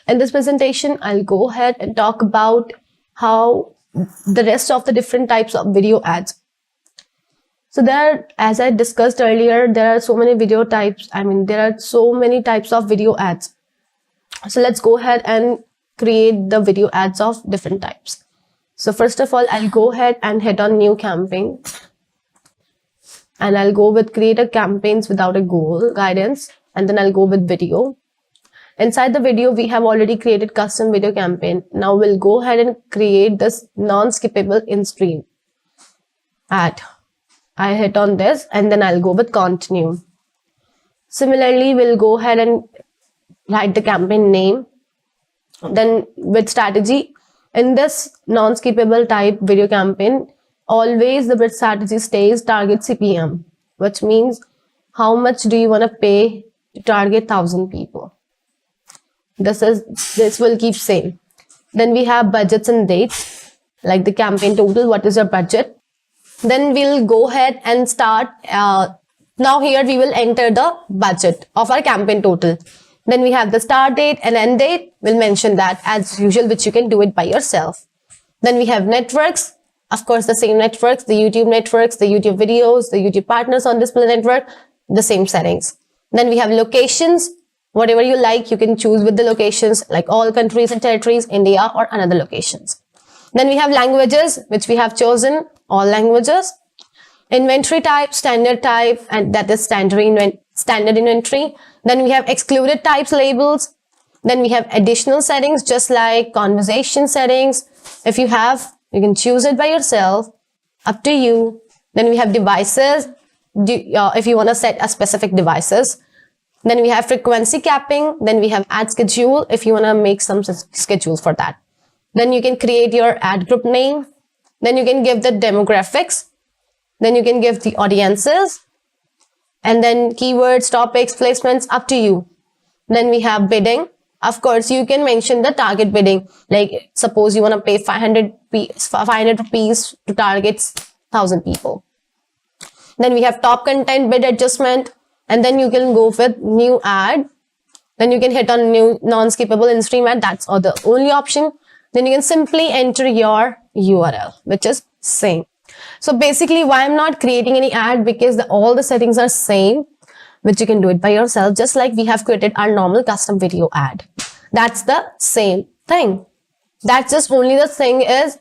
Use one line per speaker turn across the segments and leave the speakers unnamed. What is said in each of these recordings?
In this presentation, I'll go ahead and talk about how the rest of the different types of video ads. So there, as I discussed earlier, there are so many video types. There are so many types of video ads. So let's go ahead and create the video ads of different types. So first of all, I'll go ahead and hit on new campaign. And I'll go with create a campaigns without a goal guidance. And then I'll go with video. Inside the video, we have already created custom video campaign. Now we'll go ahead and create this non-skippable in-stream ad. I hit on this and then I'll go with continue. Similarly, we'll go ahead and write the campaign name. Then with strategy, in this non-skippable type video campaign, always the bid strategy stays target CPM, which means how much do you want to pay to target 1,000 people. This will keep same. Then we have budgets and dates, like the campaign total, what is your budget. Then we'll go ahead and start. Now here we will enter the budget of our campaign total. Then we have the start date and end date. We'll mention that as usual, which you can do it by yourself. Then we have networks. Of course, the same networks, the YouTube networks, the YouTube videos, the YouTube partners on display network, the same settings. Then we have locations. Whatever you like, you can choose with the locations, like all countries and territories, India or another locations. Then we have languages, which we have chosen all languages. Inventory type, standard type, and that is standard inventory. Then we have excluded types labels. Then we have additional settings, just like conversation settings. If you have, you can choose it by yourself, up to you. Then we have devices, if you want to set a specific devices. Then we have frequency capping. Then we have ad schedule, if you want to make some schedule for that. Then you can create your ad group name. Then you can give the demographics. Then you can give the audiences. And then keywords, topics, placements, up to you. Then we have bidding. Of course, you can mention the target bidding. Like suppose you want to pay 500 rupees to target 1,000 people. Then we have top content bid adjustment. And then you can go with new ad. Then you can hit on new non-skippable in-stream ad. That's the only option. Then you can simply enter your URL, which is same. So basically, why I'm not creating any ad, because all the settings are same, which you can do it by yourself, just like we have created our normal custom video ad. That's the same thing. That's just only the thing is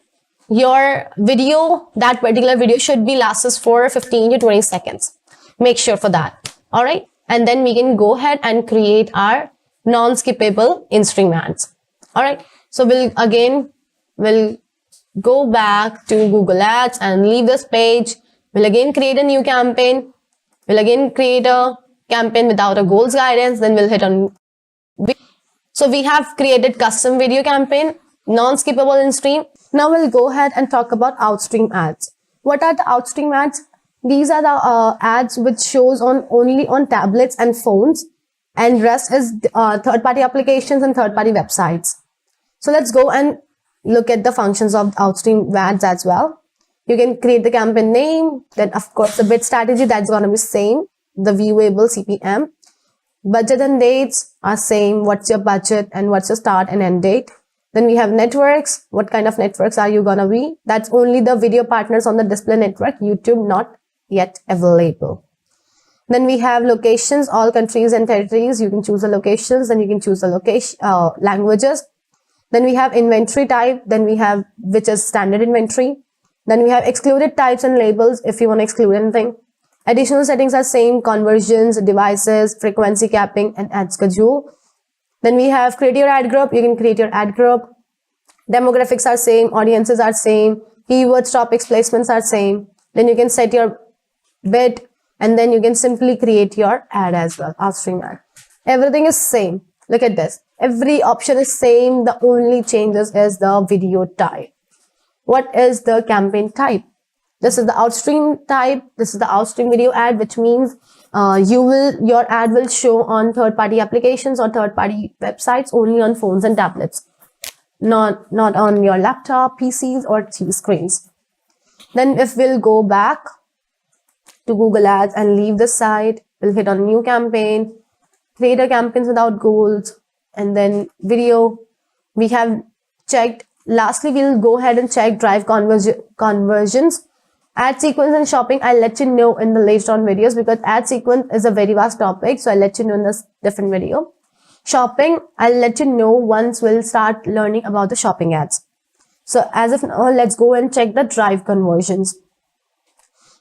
your video, that particular video should be lasts for 15 to 20 seconds. Make sure for that. All right. And then we can go ahead and create our non-skippable in-stream ads. All right. So we'll go back to Google Ads and leave this page. We'll again create a new campaign. We'll again create a campaign without a goals guidance. Then we'll hit on. So we have created custom video campaign, non-skippable in-stream. Now we'll go ahead and talk about outstream ads. What are the outstream ads? These are the ads which shows only on tablets and phones, and rest is third-party applications and third-party websites. So let's go and look at the functions of outstream ads as well. You can create the campaign name. Then of course the bid strategy, that's going to be same. The viewable CPM. Budget and dates are same. What's your budget and what's your start and end date. Then we have networks. What kind of networks are you going to be? That's only the video partners on the display network. YouTube not yet available. Then we have locations, all countries and territories. You can choose the locations. Then you can choose the location languages. Then we have inventory type. Then we have which is standard inventory. Then we have excluded types and labels if you want to exclude anything. Additional settings are same, conversions, devices, frequency capping, and ad schedule. Then we have create your ad group. You can create your ad group. Demographics are same, audiences are same, keywords, topics, placements are same. Then you can set your bid, and then you can simply create your ad as well, outstream ad. Everything is same. Look at this. Every option is same. The only changes is the video type. What is the campaign type? This is the outstream type. This is the outstream video ad, which means your ad will show on third-party applications or third-party websites only on phones and tablets, not on your laptop, PCs, or TV screens. Then if we'll go back to Google Ads and leave the site, we'll hit on new campaign, create a campaigns without goals. and then video we have checked. Lastly, we'll go ahead and check drive conversions. Ad sequence and shopping, I'll let you know in the later on videos, because ad sequence is a very vast topic, so I'll let you know in this different video. Shopping, I'll let you know once we'll start learning about the shopping ads. So as of now, let's go and check the drive conversions.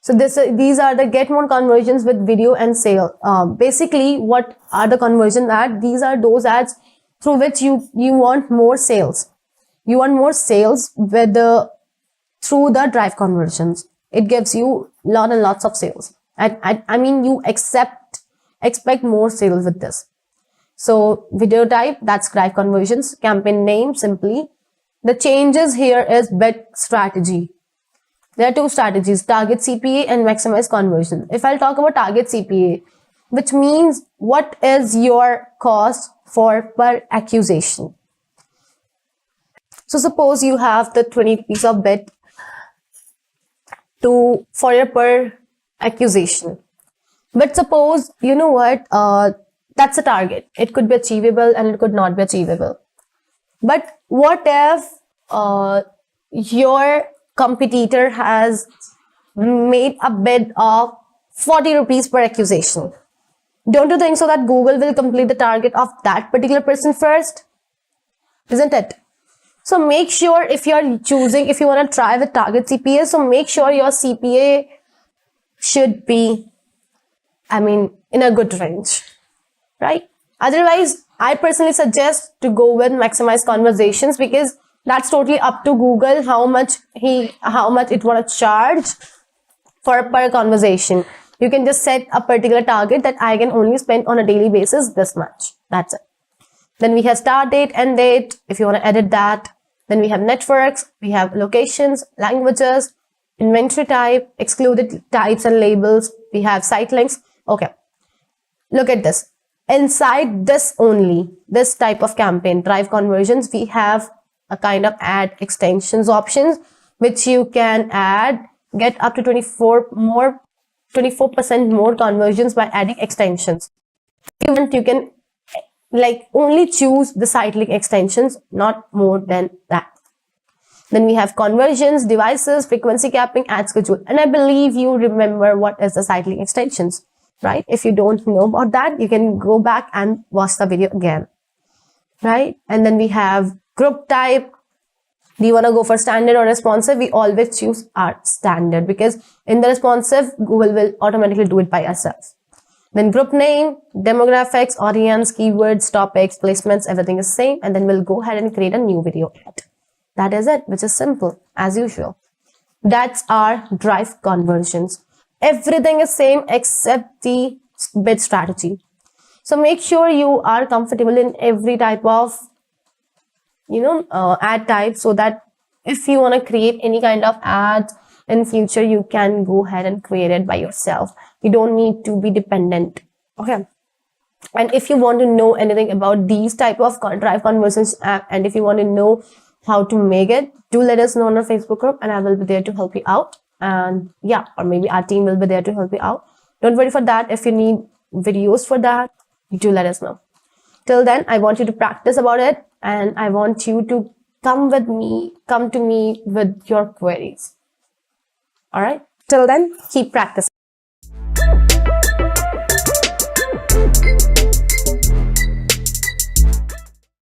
So these are the get more conversions with video and sale. Basically, what are the conversion ads? These are those ads through which you want more sales. You want more sales with through the drive conversions. It gives you lot and lots of sales. I mean, you expect more sales with this. So video type, that's drive conversions. Campaign name, simply. The changes here is bid strategy. There are two strategies, target CPA and maximize conversion. If I'll talk about target CPA, which means what is your cost for per acquisition. So suppose you have the 20 rupees of bid for your per acquisition. But suppose, you know what, that's a target. It could be achievable and it could not be achievable. But what if your competitor has made a bid of 40 rupees per acquisition? Don't you think so that Google will complete the target of that particular person first? Isn't it? So make sure, if you want to try with target CPA, so make sure your CPA should be, in a good range, right? Otherwise, I personally suggest to go with maximize conversations, because that's totally up to Google how much it want to charge for per conversation. You can just set a particular target that I can only spend on a daily basis this much. That's it. Then we have start date, end date, if you want to edit that. Then we have networks, we have locations, languages, inventory type, excluded types and labels. We have site links. Okay, look at this. Inside this only, this type of campaign, drive conversions, we have a kind of ad extensions options, which you can get up to 24% more conversions by adding extensions. If you want, you can only choose the site link extensions, not more than that. Then we have conversions, devices, frequency capping, ad schedule. And I believe you remember what is the site link extensions, right? If you don't know about that, you can go back and watch the video again, right? And then we have group type. Do you want to go for standard or responsive? We always choose our standard, because in the responsive, Google will automatically do it by itself. Then group name, demographics, audience, keywords, topics, placements, everything is same. And then we'll go ahead and create a new video ad. That is it, which is simple as usual. That's our drive conversions. Everything is same except the bid strategy. So make sure you are comfortable in every type of ad type, so that if you want to create any kind of ad in future, you can go ahead and create it by yourself. You don't need to be dependent. Okay. And if you want to know anything about these type of drive conversions app, and if you want to know how to make it, do let us know on our Facebook group, and I will be there to help you out. And yeah, or maybe our team will be there to help you out. Don't worry for that. If you need videos for that, do let us know. Till then, I want you to practice about it, and I want you to come to me with your queries. All right. Till then, keep practicing.